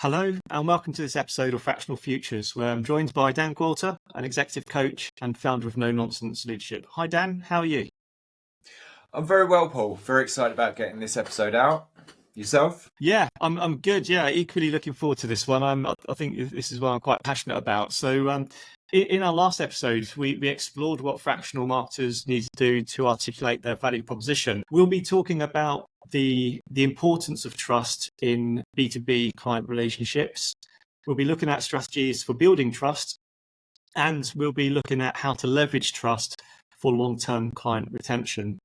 Hello and welcome to this episode of Fractional Futures, where I'm joined by Dan Gwalter, an executive coach and founder of No Nonsense Leadership. Hi Dan, how are you? I'm very well, Paul. Very excited about getting this episode out. Yourself? Yeah, I'm good. Yeah, equally looking forward to this one. I think this is what I'm quite passionate about. So, in our last episode, we explored what fractional marketers need to do to articulate their value proposition. We'll be talking about the importance of trust in B2B client relationships. We'll be looking at strategies for building trust, and we'll be looking at how to leverage trust for long-term client retention.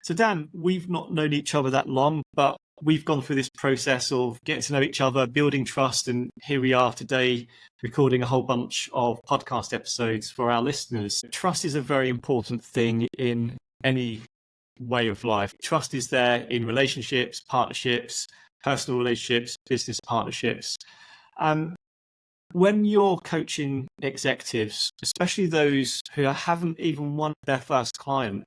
So Dan, we've not known each other that long, but we've gone through this process of getting to know each other, building trust, and here we are today recording a whole bunch of podcast episodes for our listeners. Trust is a very important thing in any way of life. Trust is there in relationships, partnerships, personal relationships, business partnerships. When you're coaching executives, especially those who haven't even won their first client,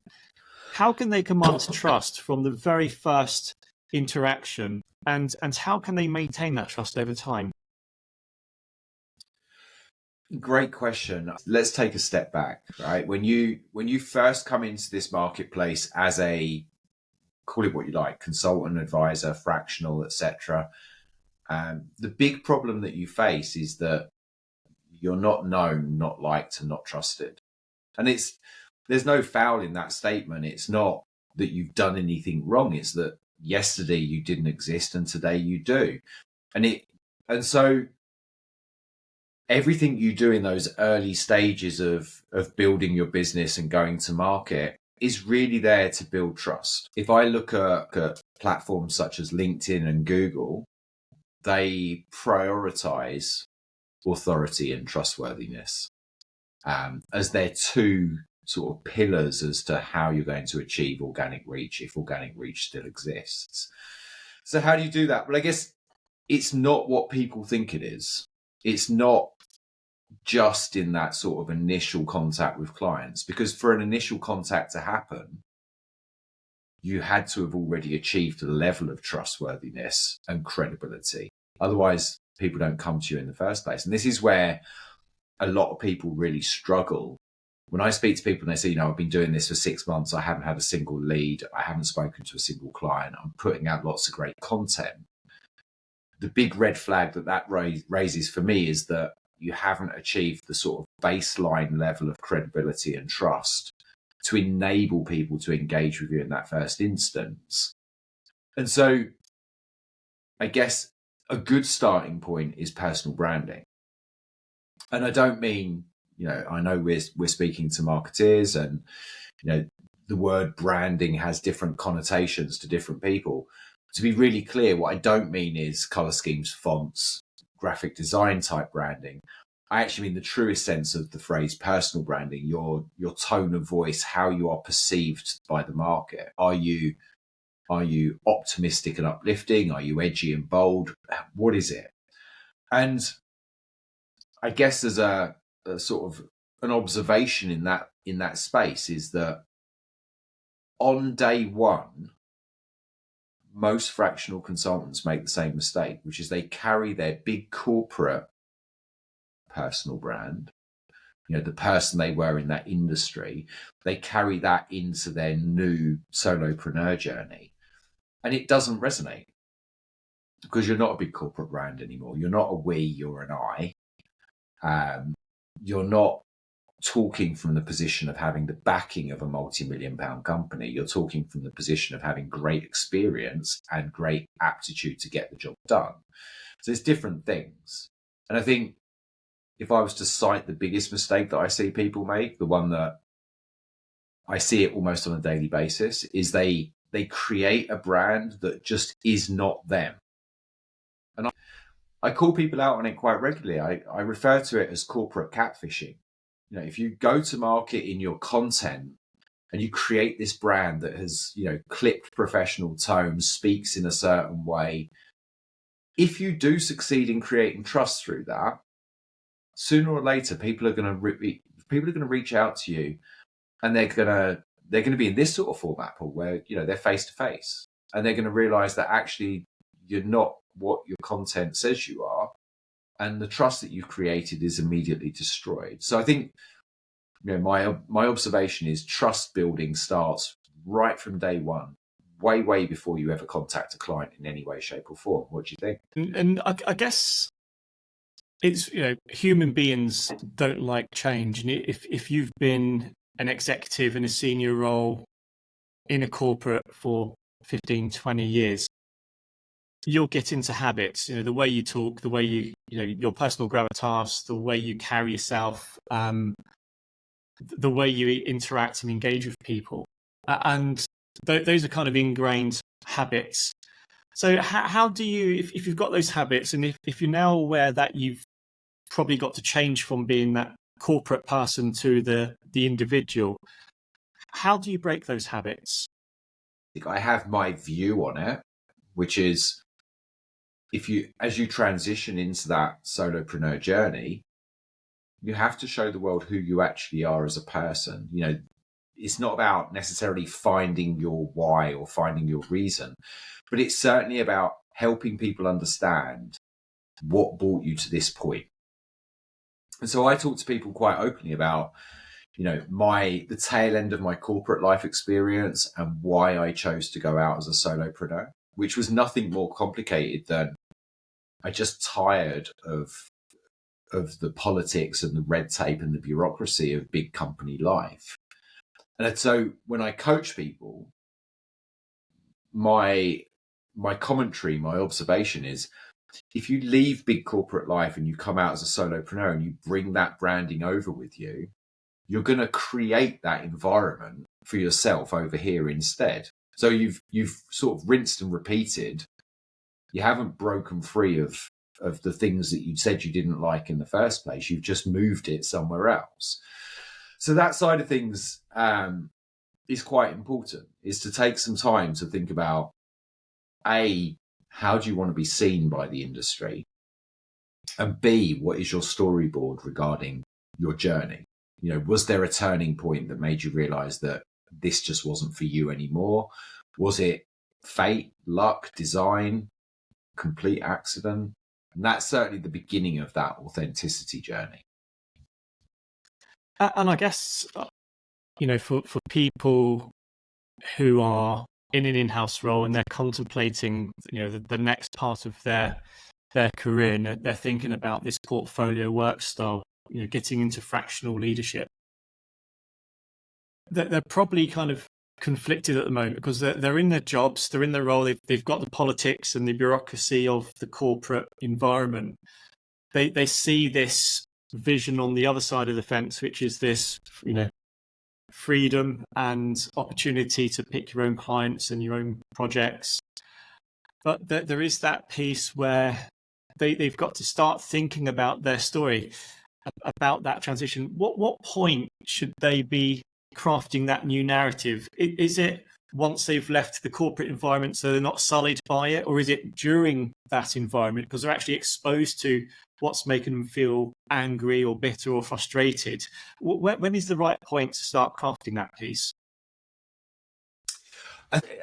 how can they command trust from the very first interaction, and how can they maintain that trust over time? Great question. Let's take a step back, right? When you first come into this marketplace as a, call it what you like, consultant, advisor, fractional, etc., the big problem that you face is that you're not known, not liked, and not trusted. And there's no foul in that statement. It's not that you've done anything wrong. It's that yesterday you didn't exist and today you do. And so everything you do in those early stages of building your business and going to market is really there to build trust. If I look at platforms such as LinkedIn and Google, they prioritize authority and trustworthiness as their two sort of pillars as to how you're going to achieve organic reach, if organic reach still exists. So how do you do that? Well, I guess it's not what people think it is. It's not just in that sort of initial contact with clients, because for an initial contact to happen, you had to have already achieved a level of trustworthiness and credibility. Otherwise, people don't come to you in the first place. And this is where a lot of people really struggle. When I speak to people and they say, I've been doing this for 6 months, I haven't had a single lead, I haven't spoken to a single client, I'm putting out lots of great content. The big red flag that raises for me is that you haven't achieved the sort of baseline level of credibility and trust to enable people to engage with you in that first instance. And so I guess a good starting point is personal branding. And I don't mean, I know we're speaking to marketeers and, the word branding has different connotations to different people. To be really clear, what I don't mean is color schemes, fonts, graphic design type branding. I actually mean the truest sense of the phrase personal branding, your tone of voice, how you are perceived by the market. Are you optimistic and uplifting? Are you edgy and bold? What is it? And I guess there's a sort of an observation in that space is that on day one, most fractional consultants make the same mistake, which is they carry their big corporate personal brand, the person they were in that industry, they carry that into their new solopreneur journey. And it doesn't resonate because you're not a big corporate brand anymore. You're not a we, you're an I. You're not talking from the position of having the backing of a multi-million-pound company. You're talking from the position of having great experience and great aptitude to get the job done. So it's different things. And I think if I was to cite the biggest mistake that I see people make, the one that I see it almost on a daily basis, is they create a brand that just is not them. And I call people out on it quite regularly. I refer to it as corporate catfishing. If you go to market in your content and you create this brand that has, clipped professional tone, speaks in a certain way, if you do succeed in creating trust through that, sooner or later, people are going to reach out to you, and they're going to be in this sort of format, Paul, where they're face to face, and they're going to realize that actually you're not what your content says you are, and the trust that you've created is immediately destroyed. So I think, my observation is trust building starts right from day one, way before you ever contact a client in any way, shape, or form. What do you think? And I guess it's, human beings don't like change. And if you've been an executive in a senior role in a corporate for 15, 20 years, you'll get into habits, the way you talk, the way your personal gravitas, the way you carry yourself, the way you interact and engage with people. And those are kind of ingrained habits. So how do you, if you've got those habits, and if you're now aware that you've probably got to change from being that corporate person to the individual, how do you break those habits? I have my view on it, which is, as you transition into that solopreneur journey, you have to show the world who you actually are as a person. It's not about necessarily finding your why or finding your reason, but it's certainly about helping people understand what brought you to this point. And so I talk to people quite openly about, the tail end of my corporate life experience and why I chose to go out as a solopreneur, which was nothing more complicated than I just tired of the politics and the red tape and the bureaucracy of big company life. And so when I coach people, my commentary, my observation is, if you leave big corporate life and you come out as a solopreneur and you bring that branding over with you, you're going to create that environment for yourself over here instead. So you've sort of rinsed and repeated. You haven't broken free of the things that you said you didn't like in the first place. You've just moved it somewhere else. So that side of things is quite important, is to take some time to think about, A, how do you want to be seen by the industry? And B, what is your storyboard regarding your journey? Was there a turning point that made you realize that this just wasn't for you anymore? Was it fate, luck, design, complete accident? And that's certainly the beginning of that authenticity journey. And I guess, for people who are in an in-house role and they're contemplating, the next part of their career, and they're thinking about this portfolio work style, getting into fractional leadership, they're probably kind of conflicted at the moment because they're in their jobs, they're in their role, they've got the politics and the bureaucracy of the corporate environment. They see this vision on the other side of the fence, which is this, freedom and opportunity to pick your own clients and your own projects. But there is that piece where they've got to start thinking about their story, about that transition. What point should they be crafting that new narrative? Is it once they've left the corporate environment so they're not sullied by it, or is it during that environment because they're actually exposed to what's making them feel angry or bitter or frustrated? When is the right point to start crafting that piece?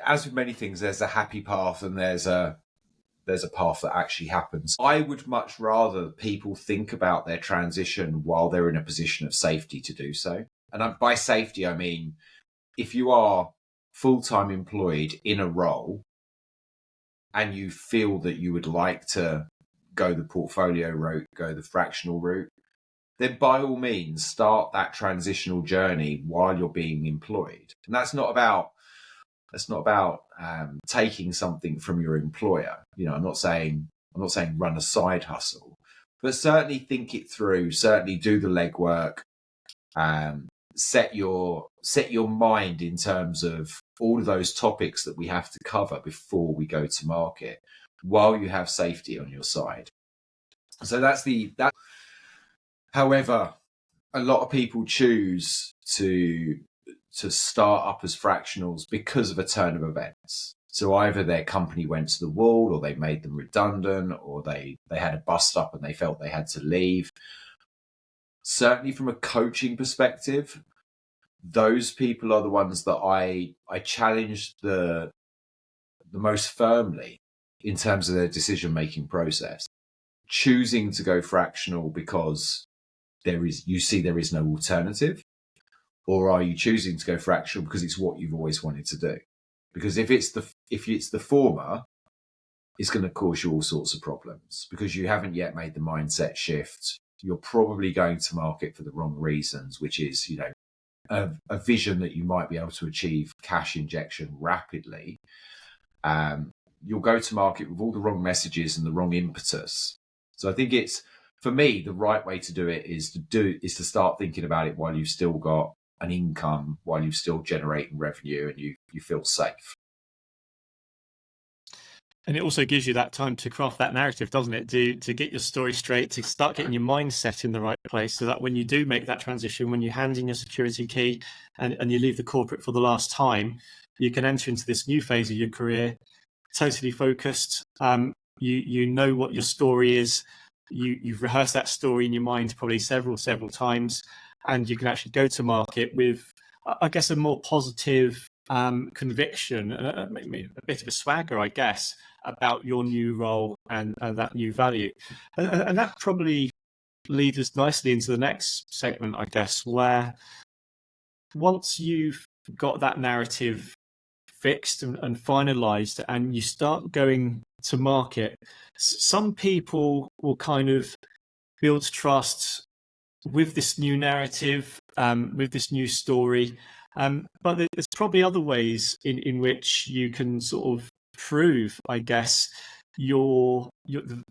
As with many things, there's a happy path and there's a path that actually happens. I would much rather people think about their transition while they're in a position of safety to do so. And by safety, I mean, if you are full-time employed in a role and you feel that you would like to go the portfolio route, go the fractional route, then by all means start that transitional journey while you're being employed. And that's not about taking something from your employer. I'm not saying run a side hustle, but certainly think it through. Certainly do the legwork. Set your mind in terms of all of those topics that we have to cover before we go to market, while you have safety on your side. So that's that. However, a lot of people choose to start up as fractionals because of a turn of events. So either their company went to the wall, or they made them redundant, or they had a bust up and they felt they had to leave. Certainly from a coaching perspective, those people are the ones that I challenge the most firmly in terms of their decision-making process, choosing to go fractional because you see there is no alternative, or are you choosing to go fractional because it's what you've always wanted to do? Because if it's the former, it's going to cause you all sorts of problems because you haven't yet made the mindset shift. You're probably going to market for the wrong reasons, which is, a vision that you might be able to achieve cash injection rapidly. You'll go to market with all the wrong messages and the wrong impetus. So I think for me, the right way to do it is to start thinking about it while you've still got an income, while you're still generating revenue, and you feel safe. And it also gives you that time to craft that narrative, doesn't it? To get your story straight, to start getting your mindset in the right place, so that when you do make that transition, when you hand in your security key and you leave the corporate for the last time, you can enter into this new phase of your career totally focused. You know what your story is. You've rehearsed that story in your mind probably several times, and you can actually go to market with, I guess, a more positive conviction, maybe a bit of a swagger, I guess, about your new role and that new value. And that probably leads us nicely into the next segment, I guess, where once you've got that narrative fixed and finalized and you start going to market, some people will kind of build trust with this new narrative, with this new story. But there's probably other ways in which you can sort of prove, I guess, the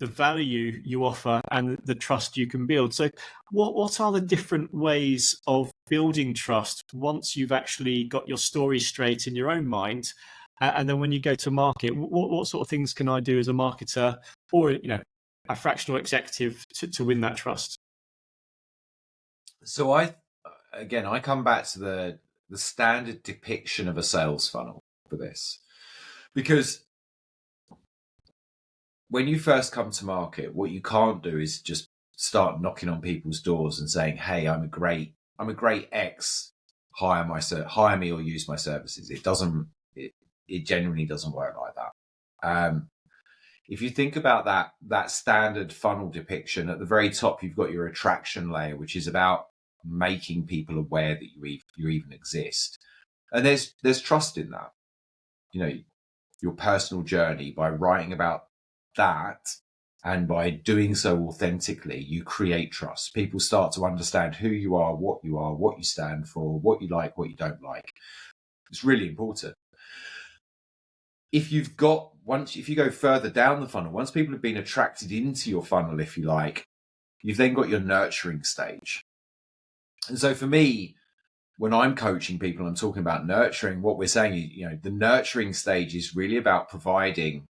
value you offer and the trust you can build. So what are the different ways of building trust once you've actually got your story straight in your own mind? And then when you go to market, what sort of things can I do as a marketer or a fractional executive to win that trust? So I come back to the standard depiction of a sales funnel for this, because when you first come to market, what you can't do is just start knocking on people's doors and saying, "Hey, I'm a great X. Hire me or use my services." It genuinely doesn't work like that. If you think about that standard funnel depiction, at the very top, you've got your attraction layer, which is about making people aware that you even exist. And there's trust in that. Your personal journey, by writing about that and by doing so authentically, you create trust. People start to understand who you are, what you stand for, what you like, what you don't like. It's really important. If you go further down the funnel, once people have been attracted into your funnel, if you like, you've then got your nurturing stage. And so for me, when I'm coaching people, I'm talking about nurturing. What we're saying is, the nurturing stage is really about providing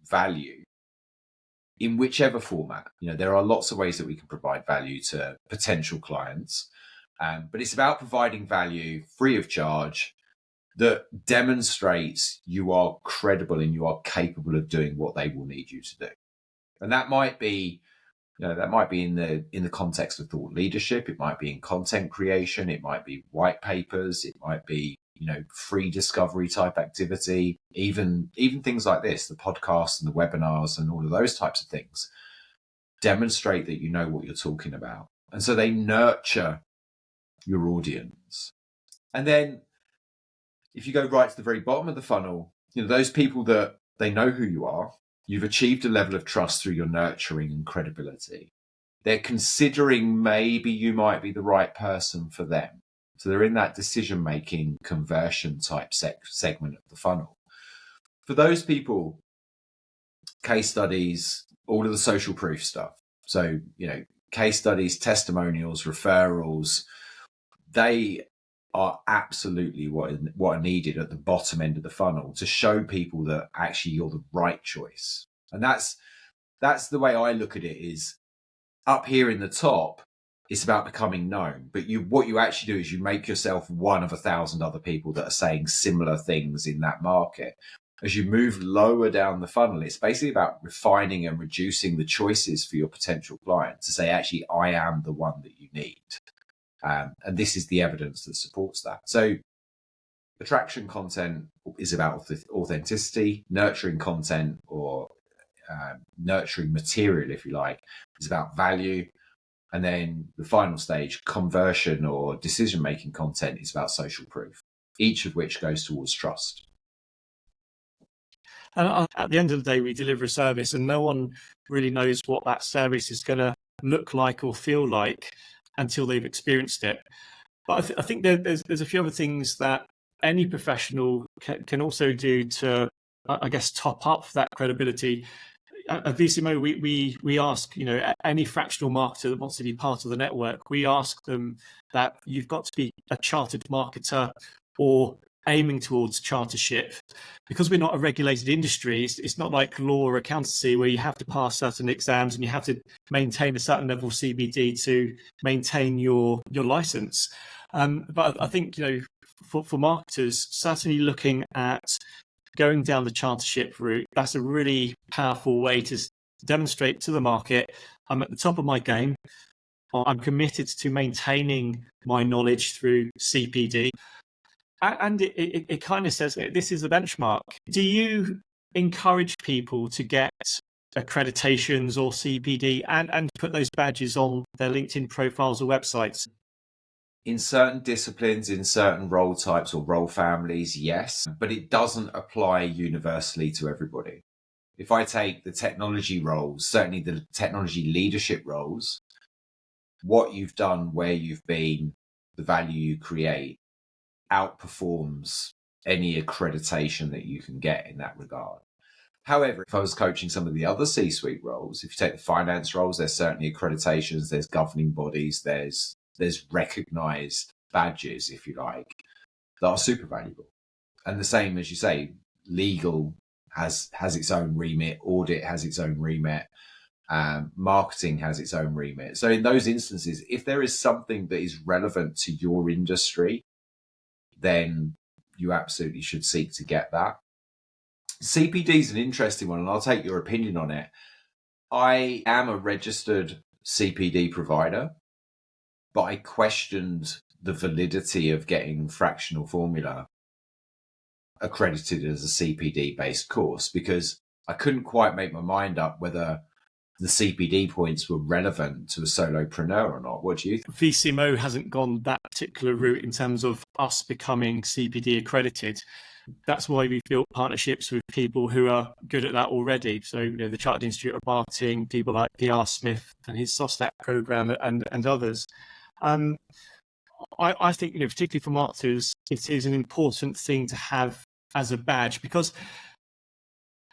value in whichever format. There are lots of ways that we can provide value to potential clients, but it's about providing value free of charge that demonstrates you are credible and you are capable of doing what they will need you to do. And that might be in the context of thought leadership. It might be in content creation. It might be white papers. It might be, free discovery type activity, even things like this, the podcasts and the webinars and all of those types of things demonstrate that you know what you're talking about. And so they nurture your audience. And then if you go right to the very bottom of the funnel, those people that they know who you are, you've achieved a level of trust through your nurturing and credibility. They're considering maybe you might be the right person for them. So they're in that decision-making conversion type segment of the funnel. For those people, case studies, all of the social proof stuff. So, case studies, testimonials, referrals, they are absolutely what are needed at the bottom end of the funnel to show people that actually you're the right choice. And that's the way I look at it. Is up here in the top, it's about becoming known, but what you actually do is you make yourself one of 1,000 other people that are saying similar things in that market. As you move lower down the funnel, it's basically about refining and reducing the choices for your potential client to say, actually, I am the one that you need. And this is the evidence that supports that. So Attraction content is about authenticity. Nurturing content, or nurturing material, if you like, is about value. And then the final stage, conversion or decision-making content, is about social proof, each of which goes towards trust. And at the end of the day, we deliver a service and no one really knows what that service is going to look like or feel like until they've experienced it. But I think there's a few other things that any professional can also do to, I guess, top up that credibility. At VCMO, we ask, any fractional marketer that wants to be part of the network, we ask them that you've got to be a chartered marketer or aiming towards chartership. Because we're not a regulated industry, it's not like law or accountancy where you have to pass certain exams and you have to maintain a certain level of CBD to maintain your license. But I think, for marketers, certainly looking at going down the chartership route, that's a really powerful way to demonstrate to the market, I'm at the top of my game. I'm committed to maintaining my knowledge through CPD. And it kind of says this is the benchmark. Do you encourage people to get accreditations or CPD and put those badges on their LinkedIn profiles or websites? In certain disciplines, in certain role types or role families, yes, but it doesn't apply universally to everybody. If I take the technology roles, certainly the technology leadership roles, what you've done, where you've been, the value you create outperforms any accreditation that you can get in that regard. However, if I was coaching some of the other C-suite roles, if you take the finance roles, there's certainly accreditations, there's governing bodies, there's recognized badges, if you like, that are super valuable. And the same, as you say, legal has its own remit, audit has its own remit, marketing has its own remit. So in those instances, if there is something that is relevant to your industry, then you absolutely should seek to get that. CPD is an interesting one, and I'll take your opinion on it. I am a registered CPD provider, but I questioned the validity of getting fractional formula accredited as a CPD-based course because I couldn't quite make my mind up whether the CPD points were relevant to a solopreneur or not. What do you think? VCMO hasn't gone that particular route in terms of us becoming CPD accredited. That's why we've built partnerships with people who are good at that already. So, the Chartered Institute of Marketing, people like PR Smith and his SOSTAC program and others. I think, particularly for marketers, it is an important thing to have as a badge because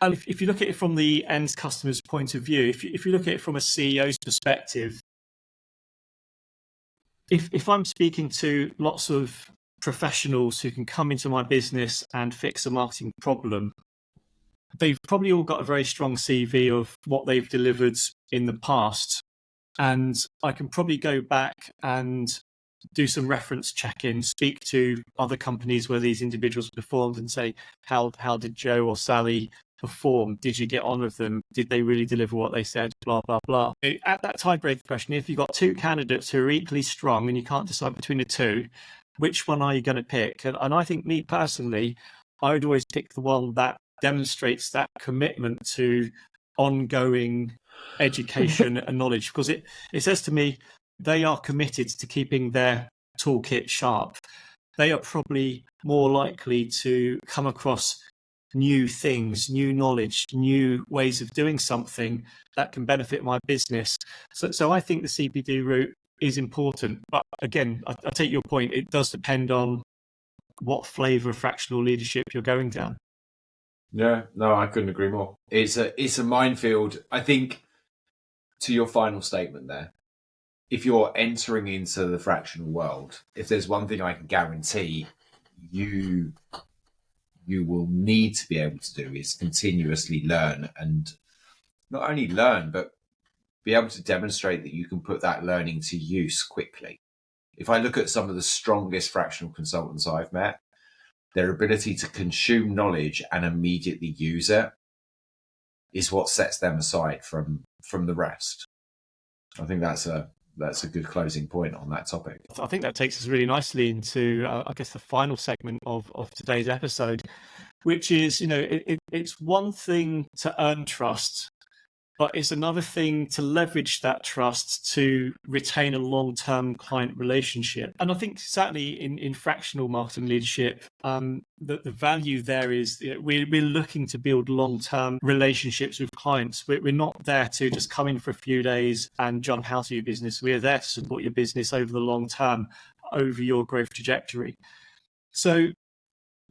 if you look at it from the end customer's point of view, if you look at it from a CEO's perspective, if I'm speaking to lots of professionals who can come into my business and fix a marketing problem, they've probably all got a very strong CV of what they've delivered in the past. And I can probably go back and do some reference check-in, speak to other companies where these individuals performed and say, how did Joe or Sally perform? Did you get on with them? Did they really deliver what they said? Blah, blah, blah. At that tiebreaker question, if you've got two candidates who are equally strong and you can't decide between the two, which one are you going to pick? And I think, me personally, I would always pick the one that demonstrates that commitment to ongoing education and knowledge, because it says to me they are committed to keeping their toolkit sharp. They are probably more likely to come across new things, new knowledge, new ways of doing something that can benefit my business. So I think the CPD route is important. But again, I take your point. It does depend on what flavor of fractional leadership you're going down. Yeah, no, I couldn't agree more. It's a minefield. I think, to your final statement there, if you're entering into the fractional world, if there's one thing I can guarantee you will need to be able to do is continuously learn, and not only learn, but be able to demonstrate that you can put that learning to use quickly. If I look at some of the strongest fractional consultants I've met, their ability to consume knowledge and immediately use it is what sets them aside from the rest. I think that's a that's a good closing point on that topic. I think that takes us really nicely into, I guess, the final segment of today's episode, which is, it's one thing to earn trust, but it's another thing to leverage that trust to retain a long-term client relationship. And I think certainly in fractional marketing leadership, the value there is we're looking to build long-term relationships with clients. We're not there to just come in for a few days and jump out of your business. We're there to support your business over the long term, over your growth trajectory. So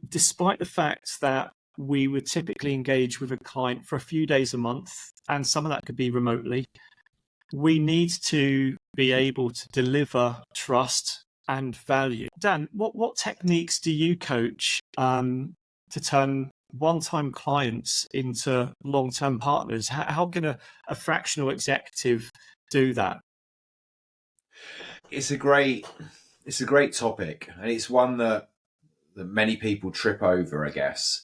despite the fact that we would typically engage with a client for a few days a month, and some of that could be remotely, we need to be able to deliver trust and value. Dan, what techniques do you coach to turn one-time clients into long-term partners? How can a fractional executive do that? It's a great topic, and it's one that many people trip over, I guess.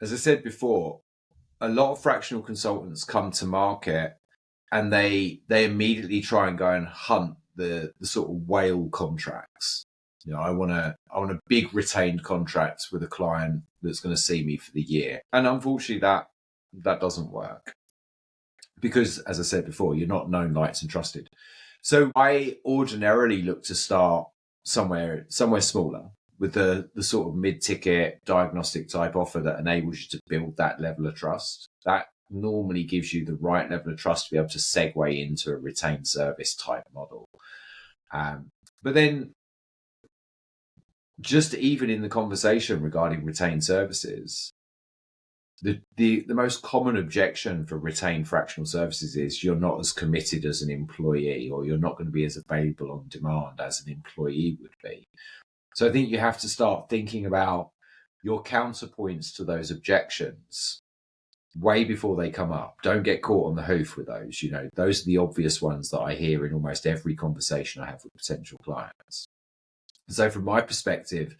As I said before, a lot of fractional consultants come to market and they immediately try and go and hunt the sort of whale contracts. I want a big retained contract with a client that's going to see me for the year. And unfortunately that doesn't work, because as I said before, you're not known, liked and trusted. So I ordinarily look to start somewhere smaller, with the sort of mid-ticket diagnostic type offer that enables you to build that level of trust. That normally gives you the right level of trust to be able to segue into a retained service type model. But then just even in the conversation regarding retained services, the most common objection for retained fractional services is you're not as committed as an employee, or you're not going to be as available on demand as an employee would be. So I think you have to start thinking about your counterpoints to those objections way before they come up. Don't get caught on the hoof with those. Those are the obvious ones that I hear in almost every conversation I have with potential clients. So from my perspective,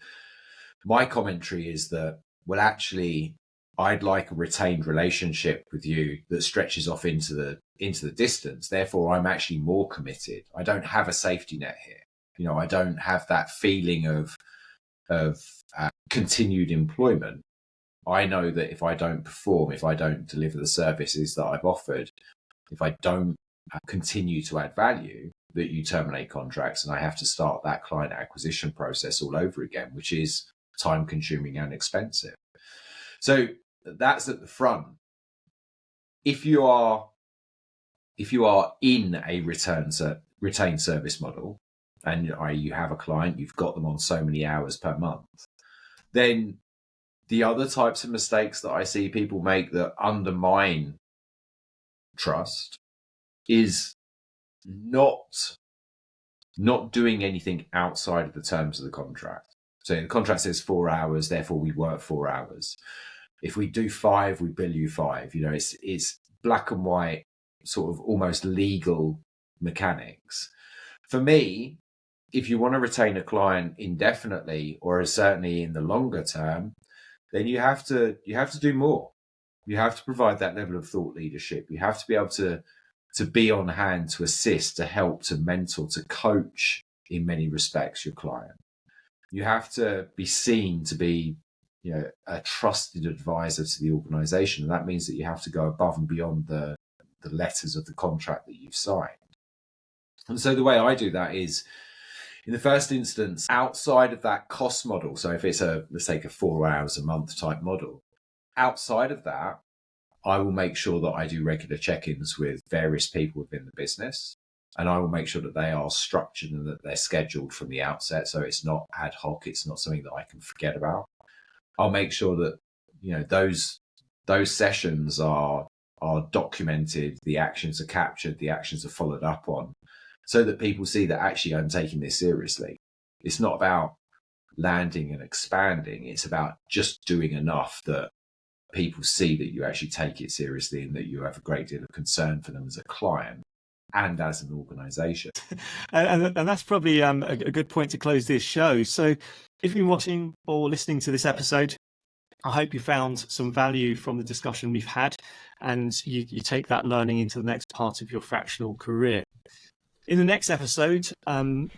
my commentary is that, well, actually, I'd like a retained relationship with you that stretches off into the distance. Therefore, I'm actually more committed. I don't have a safety net here. I don't have that feeling of continued employment. I know that if I don't perform, if I don't deliver the services that I've offered, if I don't continue to add value, that you terminate contracts, and I have to start that client acquisition process all over again, which is time consuming and expensive. So that's at the front. If you are in a retained service model, and you have a client, you've got them on so many hours per month, then the other types of mistakes that I see people make that undermine trust is not doing anything outside of the terms of the contract. So the contract says 4 hours, therefore we work 4 hours. If we do 5, we bill you 5. It's black and white, sort of almost legal mechanics. For me, if you want to retain a client indefinitely, or certainly in the longer term, then you have to do more. You have to provide that level of thought leadership. You have to be able to be on hand, to assist, to help, to mentor, to coach in many respects your client. You have to be seen to be a trusted advisor to the organization. And that means that you have to go above and beyond the letters of the contract that you've signed. And so the way I do that is, in the first instance, outside of that cost model, so if it's let's take a 4 hours a month type model, outside of that, I will make sure that I do regular check-ins with various people within the business, and I will make sure that they are structured and that they're scheduled from the outset. So it's not ad hoc. It's not something that I can forget about. I'll make sure that, those sessions are documented, the actions are captured, the actions are followed up on, so that people see that actually I'm taking this seriously. It's not about landing and expanding. It's about just doing enough that people see that you actually take it seriously and that you have a great deal of concern for them as a client and as an organization. And that's probably a good point to close this show. So if you've been watching or listening to this episode, I hope you found some value from the discussion we've had, and you take that learning into the next part of your fractional career. In the next episode,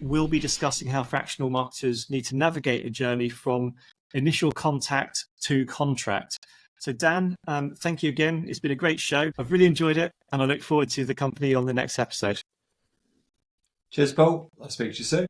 we'll be discussing how fractional marketers need to navigate a journey from initial contact to contract. So Dan, thank you again. It's been a great show. I've really enjoyed it, and I look forward to the company on the next episode. Cheers, Paul. I'll speak to you soon.